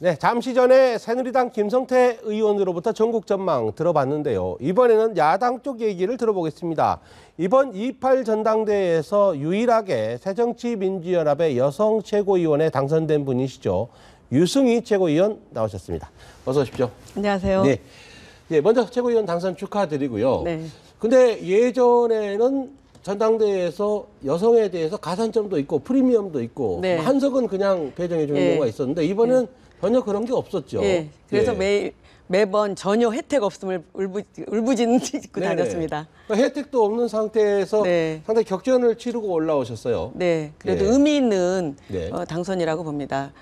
네, 잠시 전에 새누리당 김성태 의원으로부터 전국 전망 들어봤는데요. 이번에는 야당 쪽 얘기를 들어보겠습니다. 이번 28 전당대회에서 유일하게 새정치민주연합의 여성 최고위원에 당선된 분이시죠. 유승희 최고위원 나오셨습니다. 어서 오십시오. 안녕하세요. 네, 먼저 최고위원 당선 축하드리고요. 네. 근데 예전에는 전당대회에서 여성에 대해서 가산점도 있고 프리미엄도 있고 네. 한석은 그냥 배정해 주는 경우가 있었는데 이번에는 전혀 그런 게 없었죠. 그래서 매번 전혀 혜택 없음을 울부짖고 다녔습니다. 그러니까 혜택도 없는 상태에서 네. 상당히 격전을 치르고 올라오셨어요. 네, 그래도 네. 의미 있는 네. 당선이라고 봅니다.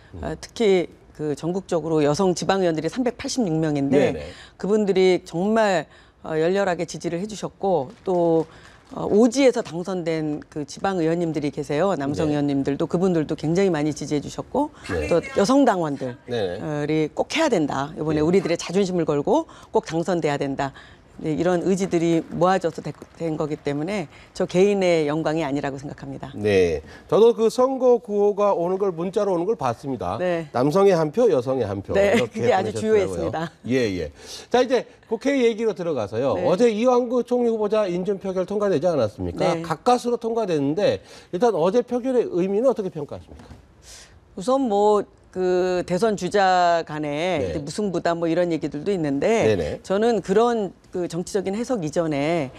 특히 그 전국적으로 여성 지방의원들이 386명인데 네네. 그분들이 정말 열렬하게 지지를 해주셨고 또 오지에서 당선된 그 지방 의원님들이 계세요. 남성 네. 의원님들도 그분들도 굉장히 많이 지지해 주셨고 네. 또 여성 당원들이 네네. 꼭 해야 된다. 이번에 네. 우리들의 자존심을 걸고 꼭 당선돼야 된다. 네, 이런 의지들이 모아져서 된 거기 때문에 저 개인의 영광이 아니라고 생각합니다. 네, 저도 그 선거 구호가 오는 걸 문자로 오는 걸 봤습니다. 네. 남성의 한 표, 여성의 한 표. 네, 이렇게 그게 아주 보내셨더라고요. 주요했습니다. 예. 자, 이제 국회 얘기로 들어가서요. 네. 어제 이완구 총리 후보자 인준 표결 통과되지 않았습니까? 네. 가까스로 통과됐는데 일단 어제 표결의 의미는 어떻게 평가하십니까? 우선 그 대선 주자 간에 네. 무승부다 이런 얘기들도 있는데 네네. 저는 그런 그 정치적인 해석 이전에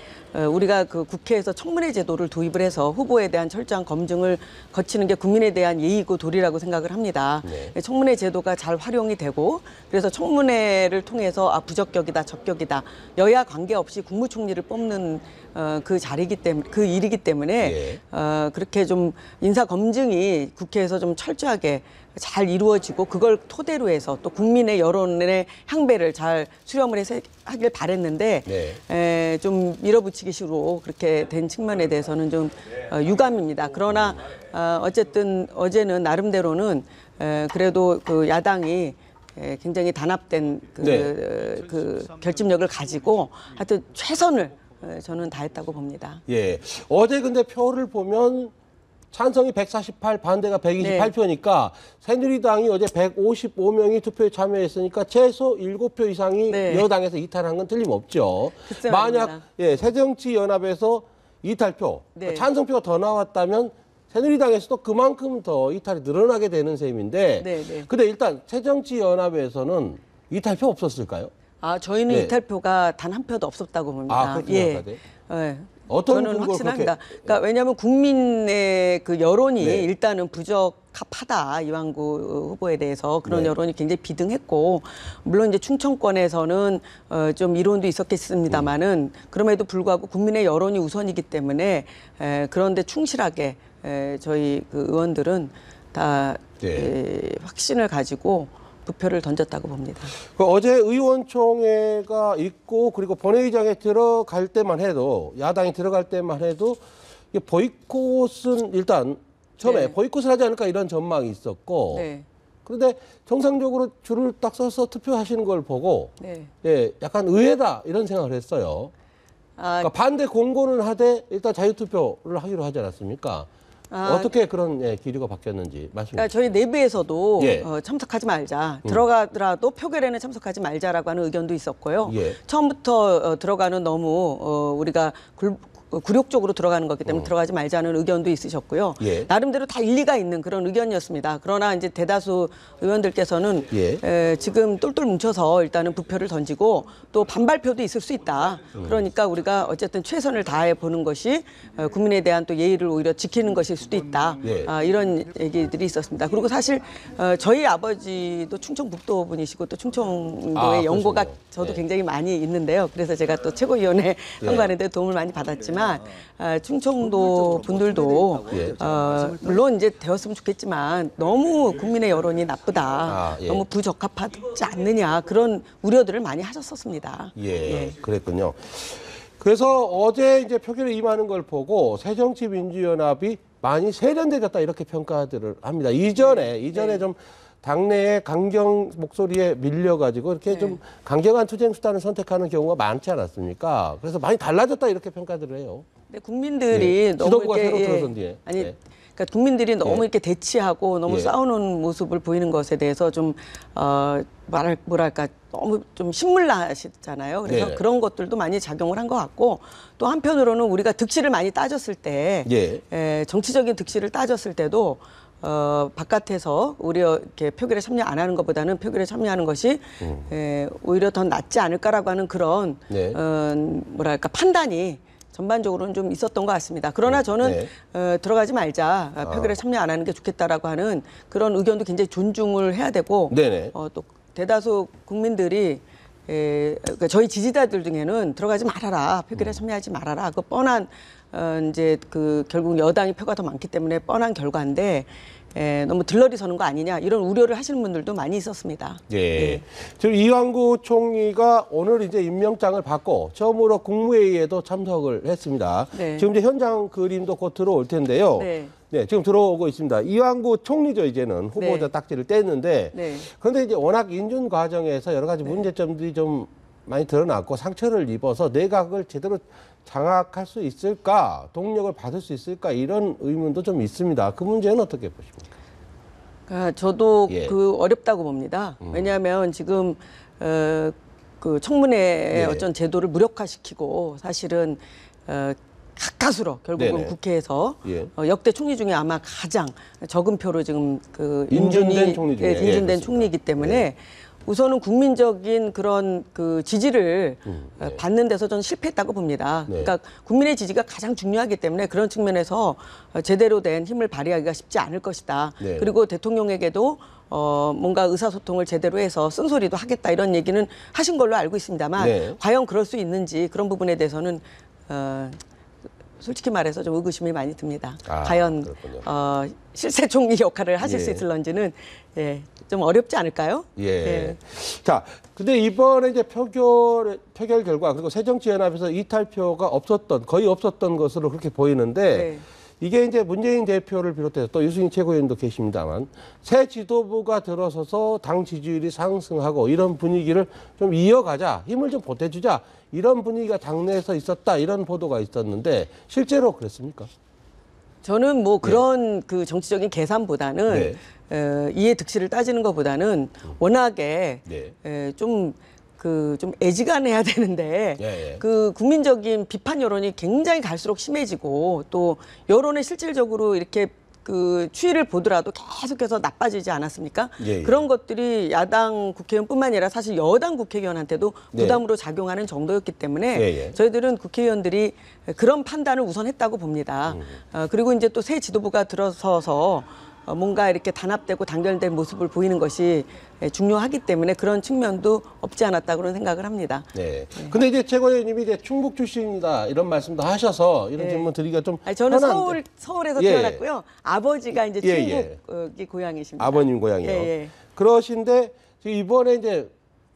우리가 그 국회에서 청문회 제도를 도입을 해서 후보에 대한 철저한 검증을 거치는 게 국민에 대한 예의고 도리라고 생각을 합니다. 네. 청문회 제도가 잘 활용이 되고 그래서 청문회를 통해서 부적격이다, 적격이다 여야 관계없이 국무총리를 뽑는 그 자리이기 때문에 그 일이기 때문에 그렇게 좀 인사 검증이 국회에서 좀 철저하게 잘 이루어지고 그걸 토대로 해서 또 국민의 여론의 향배를 잘 수렴을 해서 하길 바랬는데 좀 밀어붙이기식으로 그렇게 된 측면에 대해서는 좀 유감입니다. 그러나 어쨌든 어제는 나름대로는 그래도 그 야당이 굉장히 단합된 그 결집력을 가지고 하여튼 최선을 저는 다했다고 봅니다. 예. 어제 근데 표를 보면 찬성이 148, 반대가 128표니까 새누리당이 어제 155명이 투표에 참여했으니까 최소 7표 이상이 여당에서 이탈한 건 틀림없죠. 만약 새정치연합에서 이탈표, 찬성표가 더 나왔다면 새누리당에서도 그만큼 더 이탈이 늘어나게 되는 셈인데 근데 일단 새정치연합에서는 이탈표 없었을까요? 저희는 이탈표가 단 한 표도 없었다고 봅니다. 그렇게 생각하세요? 저는 확신합니다. 그러니까 왜냐하면 국민의 그 여론이 일단은 부적합하다 이완구 후보에 대해서 그런 여론이 굉장히 비등했고 물론 이제 충청권에서는 좀 이론도 있었겠습니다만은 그럼에도 불구하고 국민의 여론이 우선이기 때문에 그런데 충실하게 저희 그 의원들은 다 확신을 가지고 부표를 던졌다고 봅니다. 어제 의원총회가 있고 그리고 본회의장에 들어갈 때만 해도 야당이 들어갈 때만 해도 보이콧은 일단 처음에 보이콧을 하지 않을까 이런 전망이 있었고 그런데 정상적으로 줄을 딱 서서 투표하시는 걸 보고 약간 의외다 이런 생각을 했어요. 그러니까 반대 공고는 하되 일단 자유투표를 하기로 하지 않았습니까? 어떻게 그런 기류가 바뀌었는지 말씀. 그러니까 저희 내부에서도 참석하지 말자. 들어가더라도 표결에는 참석하지 말자라고 하는 의견도 있었고요. 처음부터 들어가는 너무 우리가 굴욕적으로 들어가는 거기 때문에 들어가지 말자는 의견도 있으셨고요. 나름대로 다 일리가 있는 그런 의견이었습니다. 그러나 이제 대다수 의원들께서는 지금 똘똘 뭉쳐서 일단은 부표를 던지고 또 반발표도 있을 수 있다. 그러니까 우리가 어쨌든 최선을 다해 보는 것이 국민에 대한 또 예의를 오히려 지키는 것일 수도 있다. 이런 얘기들이 있었습니다. 그리고 사실 저희 아버지도 충청북도 분이시고 또 충청도의 연고가 저도 굉장히 많이 있는데요. 그래서 제가 또 최고위원회 선거하는 데 도움을 많이 받았지만 충청도 분들도 물론 이제 되었으면 좋겠지만 너무 국민의 여론이 나쁘다, 너무 부적합하지 않느냐 그런 우려들을 많이 하셨었습니다. 그랬군요. 그래서 어제 이제 표결에 임하는 걸 보고 새정치민주연합이 많이 세련되졌다 이렇게 평가들을 합니다. 이전에 좀 당내의 강경 목소리에 밀려가지고 이렇게 좀 강경한 투쟁 수단을 선택하는 경우가 많지 않았습니까? 그래서 많이 달라졌다 이렇게 평가들을 해요. 근데 국민들이 너무 지도부가 새로 들어선 뒤에. 그러니까 국민들이 너무 이렇게 대치하고 너무 싸우는 모습을 보이는 것에 대해서 좀 뭐랄까 너무 좀 신물나시잖아요. 그래서 그런 것들도 많이 작용을 한 것 같고 또 한편으로는 우리가 득실을 많이 따졌을 때 정치적인 득실을 따졌을 때도 바깥에서 오히려 이렇게 표결에 참여 안 하는 것보다는 표결에 참여하는 것이 오히려 더 낫지 않을까라고 하는 그런 뭐랄까 판단이 전반적으로는 좀 있었던 것 같습니다. 그러나 저는 들어가지 말자, 표결에 참여 안 하는 게 좋겠다라고 하는 그런 의견도 굉장히 존중을 해야 되고 또 대다수 국민들이 그러니까 저희 지지자들 중에는 들어가지 말아라, 표결에 참여하지 말아라. 그 뻔한 이제 그 결국 여당이 표가 더 많기 때문에 뻔한 결과인데 너무 들러리 서는 거 아니냐 이런 우려를 하시는 분들도 많이 있었습니다. 지금 이완구 총리가 오늘 이제 임명장을 받고 처음으로 국무회의에도 참석을 했습니다. 지금 이제 현장 그림도 곧 들어올 텐데요. 지금 들어오고 있습니다. 이완구 총리죠, 이제는 후보자 딱지를 뗐는데 그런데 이제 워낙 인준 과정에서 여러 가지 문제점들이 좀 많이 드러났고 상처를 입어서 내각을 제대로 장악할 수 있을까, 동력을 받을 수 있을까 이런 의문도 좀 있습니다. 그 문제는 어떻게 보십니까? 저도 그 어렵다고 봅니다. 왜냐하면 지금 그 청문회의 어떤 제도를 무력화시키고 사실은 가까스로 결국은 국회에서 역대 총리 중에 아마 가장 적은 표로 지금 그 인준된 총리 중에 인준된 총리이기 때문에 우선은 국민적인 그런 그 지지를 받는 데서 저는 실패했다고 봅니다. 그러니까 국민의 지지가 가장 중요하기 때문에 그런 측면에서 제대로 된 힘을 발휘하기가 쉽지 않을 것이다. 그리고 대통령에게도 뭔가 의사소통을 제대로 해서 쓴소리도 하겠다 이런 얘기는 하신 걸로 알고 있습니다만 과연 그럴 수 있는지 그런 부분에 대해서는 솔직히 말해서 좀 의구심이 많이 듭니다. 과연 실세 총리 역할을 하실 수 있을런지는 좀 어렵지 않을까요? 자, 근데 이번에 이제 표결 결과 그리고 새정치연합에서 이탈표가 거의 없었던 것으로 그렇게 보이는데 이게 이제 문재인 대표를 비롯해서 또 유승민 최고위원도 계십니다만 새 지도부가 들어서서 당 지지율이 상승하고 이런 분위기를 좀 이어가자, 힘을 좀 보태주자 이런 분위기가 당내에서 있었다 이런 보도가 있었는데 실제로 그랬습니까? 저는 뭐 그런 그 정치적인 계산보다는 이해 득실을 따지는 것보다는 워낙에 좀 애지간해야 되는데 그 국민적인 비판 여론이 굉장히 갈수록 심해지고 또 여론에 실질적으로 이렇게 그 추이를 보더라도 계속해서 나빠지지 않았습니까? 그런 것들이 야당 국회의원뿐만 아니라 사실 여당 국회의원한테도 부담으로 작용하는 정도였기 때문에 저희들은 국회의원들이 그런 판단을 우선 했다고 봅니다. 그리고 이제 또 새 지도부가 들어서서 뭔가 이렇게 단합되고 단결된 모습을 보이는 것이 중요하기 때문에 그런 측면도 없지 않았다 그런 생각을 합니다. 근데 이제 최고위원님이 이제 충북 출신이다 이런 말씀도 하셔서 이런 질문 드리기가 좀 저는 서울에서 태어났고요. 아버지가 이제 충북이 고향이십니다. 아버님 고향이요. 그러신데 이번에 이제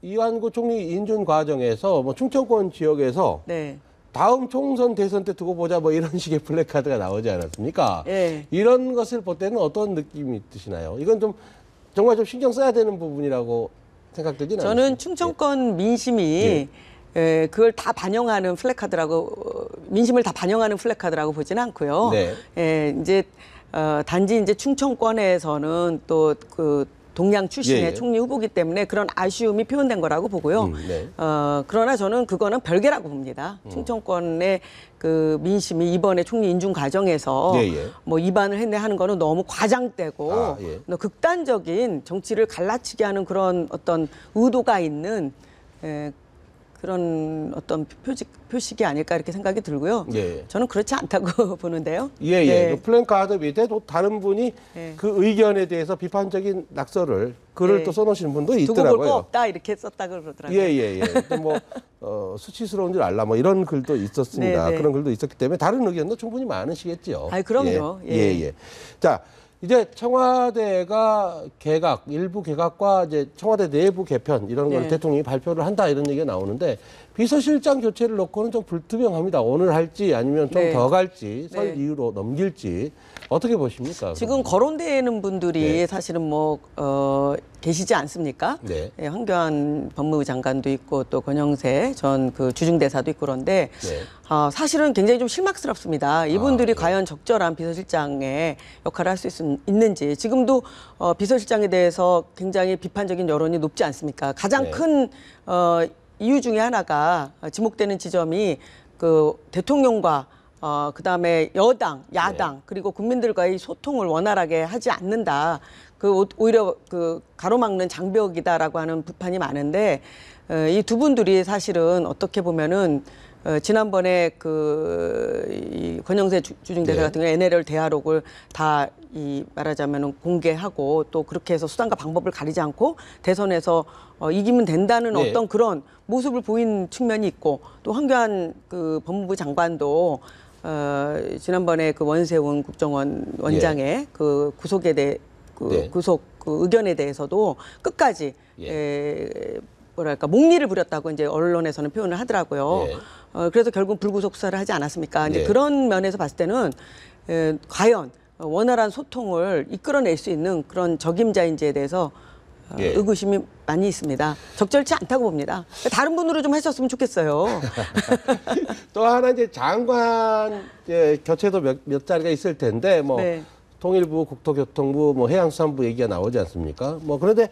이완구 총리 인준 과정에서 뭐 충청권 지역에서 다음 총선 대선 때 두고 보자 뭐 이런 식의 플래카드가 나오지 않았습니까? 이런 것을 볼 때는 어떤 느낌이 드시나요? 이건 좀 정말 좀 신경 써야 되는 부분이라고 생각되지는 않습니까? 저는 충청권 민심이 그걸 다 반영하는 플래카드라고 민심을 다 반영하는 플래카드라고 보지는 않고요. 이제 단지 이제 충청권에서는 또 그 동양 출신의 총리 후보기 때문에 그런 아쉬움이 표현된 거라고 보고요. 그러나 저는 그거는 별개라고 봅니다. 충청권의 그 민심이 이번에 총리 인준 과정에서 뭐 위반을 했네 하는 거는 너무 과장되고 극단적인 정치를 갈라치게 하는 그런 어떤 의도가 있는 그런 어떤 표식이 아닐까 이렇게 생각이 들고요. 저는 그렇지 않다고 보는데요. 그 플랜카드 밑에 또 다른 분이 그 의견에 대해서 비판적인 낙서를 글을 또 써놓으시는 분도 있더라고요. 두고 볼 거 없다 이렇게 썼다고 그러더라고요. 뭐 수치스러운 줄 알라 뭐 이런 글도 있었습니다. 그런 글도 있었기 때문에 다른 의견도 충분히 많으시겠죠. 그럼요. 자. 이제 청와대가 일부 개각과 이제 청와대 내부 개편 이런 걸 대통령이 발표를 한다 이런 얘기가 나오는데 비서실장 교체를 놓고는 좀 불투명합니다. 오늘 할지 아니면 좀 더 갈지 설 이후로 넘길지 어떻게 보십니까? 지금 거론되는 분들이 네. 사실은 뭐 계시지 않습니까? 네. 예, 황교안 법무부 장관도 있고 또 권영세 전 그 주중대사도 있고 그런데 네. 사실은 굉장히 좀 실망스럽습니다. 이분들이 네. 과연 적절한 비서실장의 역할을 할 수 있는지 지금도 비서실장에 대해서 굉장히 비판적인 여론이 높지 않습니까? 가장 네. 큰 이유 중에 하나가 지목되는 지점이 그 대통령과 그다음에 여당, 야당, 네. 그리고 국민들과의 소통을 원활하게 하지 않는다. 오히려 가로막는 장벽이다라고 하는 비판이 많은데 이 두 분들이 사실은 어떻게 보면은 지난번에 이 권영세 주중대사 네. 같은 경우 NLL 대화록을 다 말하자면은 공개하고 또 그렇게 해서 수단과 방법을 가리지 않고 대선에서 이기면 된다는 네. 어떤 그런 모습을 보인 측면이 있고 또 황교안 그 법무부 장관도 지난번에 그 원세훈 국정원 원장의 그 구속에 대해 네. 구속 그 의견에 대해서도 끝까지 뭐랄까 목리를 부렸다고 이제 언론에서는 표현을 하더라고요. 그래서 결국 불구속 수사를 하지 않았습니까? 이제 그런 면에서 봤을 때는 과연 원활한 소통을 이끌어낼 수 있는 그런 적임자인지에 대해서 의구심이 많이 있습니다. 적절치 않다고 봅니다. 다른 분으로 좀 하셨으면 좋겠어요. 또 하나 이제 장관 교체도 몇 자리가 있을 텐데 뭐 네. 통일부, 국토교통부, 뭐 해양수산부 얘기가 나오지 않습니까? 뭐 그런데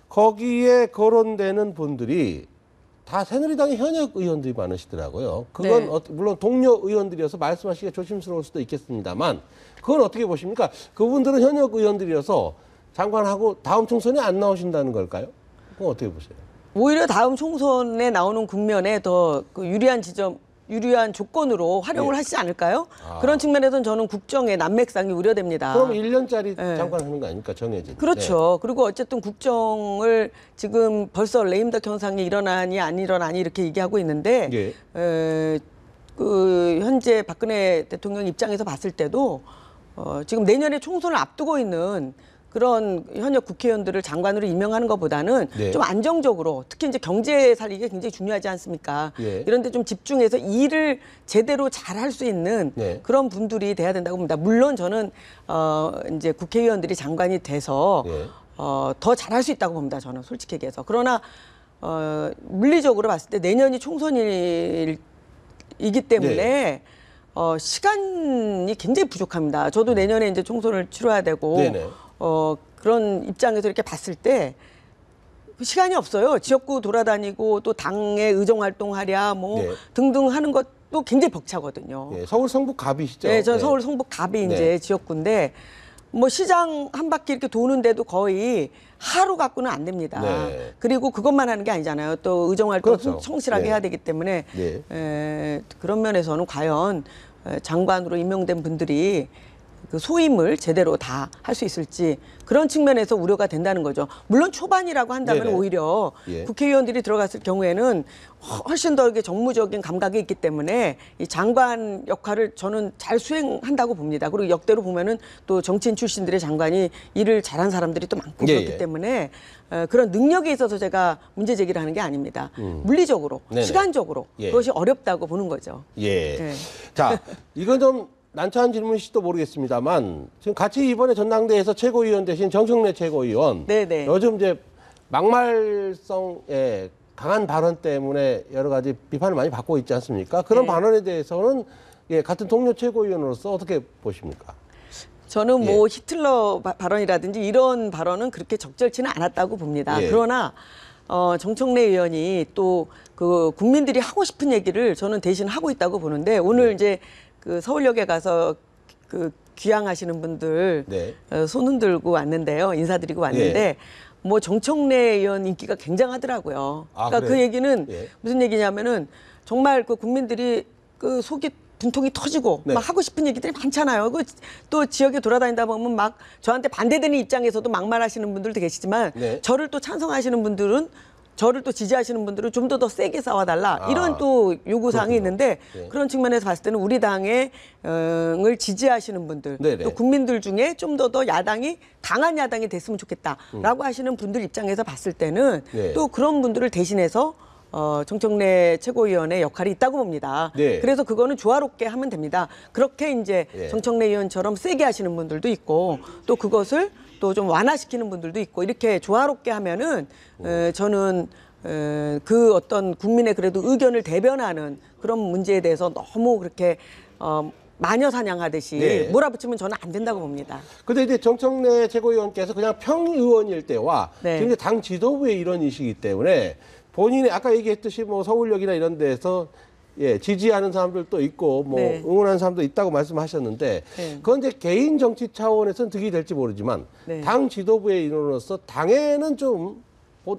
거기에 거론되는 분들이 다 새누리당의 현역 의원들이 많으시더라고요. 그건 네. 물론 동료 의원들이어서 말씀하시기가 조심스러울 수도 있겠습니다만 그건 어떻게 보십니까? 그분들은 현역 의원들이어서 장관하고 다음 총선에 안 나오신다는 걸까요? 그건 어떻게 보세요? 오히려 다음 총선에 나오는 국면에 더 유리한 조건으로 활용을 하시지 않을까요? 그런 측면에서는 저는 국정의 난맥상이 우려됩니다. 그럼 1년짜리 장관 하는 거 아닙니까? 정해진. 그렇죠. 그리고 어쨌든 국정을 지금 벌써 레임덕 현상이 일어나니 안 일어나니 이렇게 얘기하고 있는데 그 현재 박근혜 대통령 입장에서 봤을 때도 지금 내년에 총선을 앞두고 있는 그런 현역 국회의원들을 장관으로 임명하는 것보다는 좀 안정적으로 특히 이제 경제 살리기가 굉장히 중요하지 않습니까? 이런 데 좀 집중해서 일을 제대로 잘 할 수 있는 그런 분들이 돼야 된다고 봅니다. 물론 저는 이제 국회의원들이 장관이 돼서 더 잘할 수 있다고 봅니다. 저는 솔직히 얘기해서. 그러나 물리적으로 봤을 때 내년이 총선이기 때문에 시간이 굉장히 부족합니다. 저도 내년에 이제 총선을 치러야 되고 그런 입장에서 이렇게 봤을 때 시간이 없어요. 지역구 돌아다니고 또 당에 의정 활동하랴 뭐 등등 하는 것도 굉장히 벅차거든요. 서울 성북 갑이시죠? 네, 전 서울 성북 갑이 이제 지역구인데 뭐 시장 한 바퀴 이렇게 도는데도 거의 하루 갖고는 안 됩니다. 그리고 그것만 하는 게 아니잖아요. 또 의정 활동 성실하게 해야 되기 때문에 그런 면에서는 과연 장관으로 임명된 분들이 그 소임을 제대로 다 할 수 있을지 그런 측면에서 우려가 된다는 거죠. 물론 초반이라고 한다면 오히려 국회의원들이 들어갔을 경우에는 훨씬 더 이렇게 정무적인 감각이 있기 때문에 이 장관 역할을 저는 잘 수행한다고 봅니다. 그리고 역대로 보면은 또 정치인 출신들의 장관이 일을 잘한 사람들이 또 많고 그렇기 때문에 그런 능력에 있어서 제가 문제 제기를 하는 게 아닙니다. 물리적으로, 시간적으로 그것이 어렵다고 보는 거죠. 자, 이건 좀 난처한 질문일지도 모르겠습니다만 지금 같이 이번에 전당대회에서 최고위원 되신 정청래 최고위원 요즘 이제 막말성의 강한 발언 때문에 여러 가지 비판을 많이 받고 있지 않습니까? 그런 발언에 대해서는 같은 동료 최고위원으로서 어떻게 보십니까? 저는 뭐 히틀러 발언이라든지 이런 발언은 그렇게 적절치는 않았다고 봅니다. 그러나 정청래 의원이 또 그 국민들이 하고 싶은 얘기를 저는 대신 하고 있다고 보는데 오늘 이제 그 서울역에 가서 그 귀향하시는 분들 손 흔들고 왔는데요. 인사드리고 왔는데 뭐 정청래 의원 인기가 굉장하더라고요. 그러니까 그 얘기는 무슨 얘기냐면은 정말 그 국민들이 그 속이 분통이 터지고 막 하고 싶은 얘기들이 많잖아요. 그 또 지역에 돌아다니다 보면 막 저한테 반대되는 입장에서도 막말하시는 분들도 계시지만 저를 또 찬성하시는 분들은 저를 또 지지하시는 분들은 좀 더 세게 싸워달라 이런 또 요구사항이 있는데 그런 측면에서 봤을 때는 우리 당을 지지하시는 분들 또 국민들 중에 좀 더 야당이 강한 야당이 됐으면 좋겠다라고 하시는 분들 입장에서 봤을 때는 또 그런 분들을 대신해서 정청래 최고위원의 역할이 있다고 봅니다. 네. 그래서 그거는 조화롭게 하면 됩니다. 그렇게 이제 예. 정청래 의원처럼 세게 하시는 분들도 있고 또 그것을 또 좀 완화시키는 분들도 있고 이렇게 조화롭게 하면은 저는 그 어떤 국민의 그래도 의견을 대변하는 그런 문제에 대해서 너무 그렇게 마녀 사냥하듯이 네. 몰아붙이면 저는 안 된다고 봅니다. 근데 이제 정청래 최고위원께서 그냥 평의원일 때와 네. 지금 이제 당 지도부의 일원이시기 때문에 본인의 아까 얘기했듯이 뭐 서울역이나 이런 데서 예, 지지하는 사람들도 있고 뭐 네. 응원하는 사람도 있다고 말씀하셨는데 네. 그건 이제 개인 정치 차원에서는 득이 될지 모르지만 네. 당 지도부의 일원으로서 당에는 좀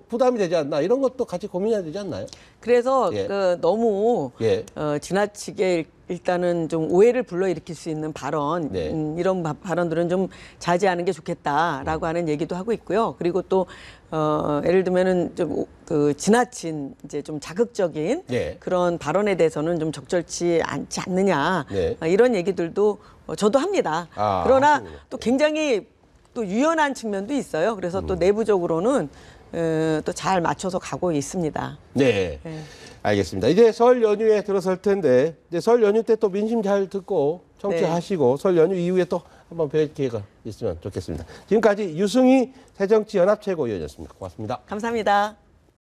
부담이 되지 않나 이런 것도 같이 고민해야 되지 않나요? 그래서 예. 너무 예. 지나치게 일단은 좀 오해를 불러일으킬 수 있는 발언 네. 이런 발언들은 좀 자제하는 게 좋겠다라고 하는 얘기도 하고 있고요. 그리고 또 예를 들면은 좀 그 지나친 이제 좀 자극적인 네. 그런 발언에 대해서는 좀 적절치 않지 않느냐 네. 이런 얘기들도 저도 합니다. 아, 그러나 하시군요. 또 굉장히 또 유연한 측면도 있어요. 그래서 또 내부적으로는 또 잘 맞춰서 가고 있습니다. 네. 네. 알겠습니다. 이제 설 연휴에 들어설 텐데 이제 설 연휴 때 또 민심 잘 듣고 청취하시고 설 연휴 이후에 또 한번 뵐 기회가 있으면 좋겠습니다. 지금까지 유승희 새정치연합 최고위원이었습니다. 고맙습니다. 감사합니다.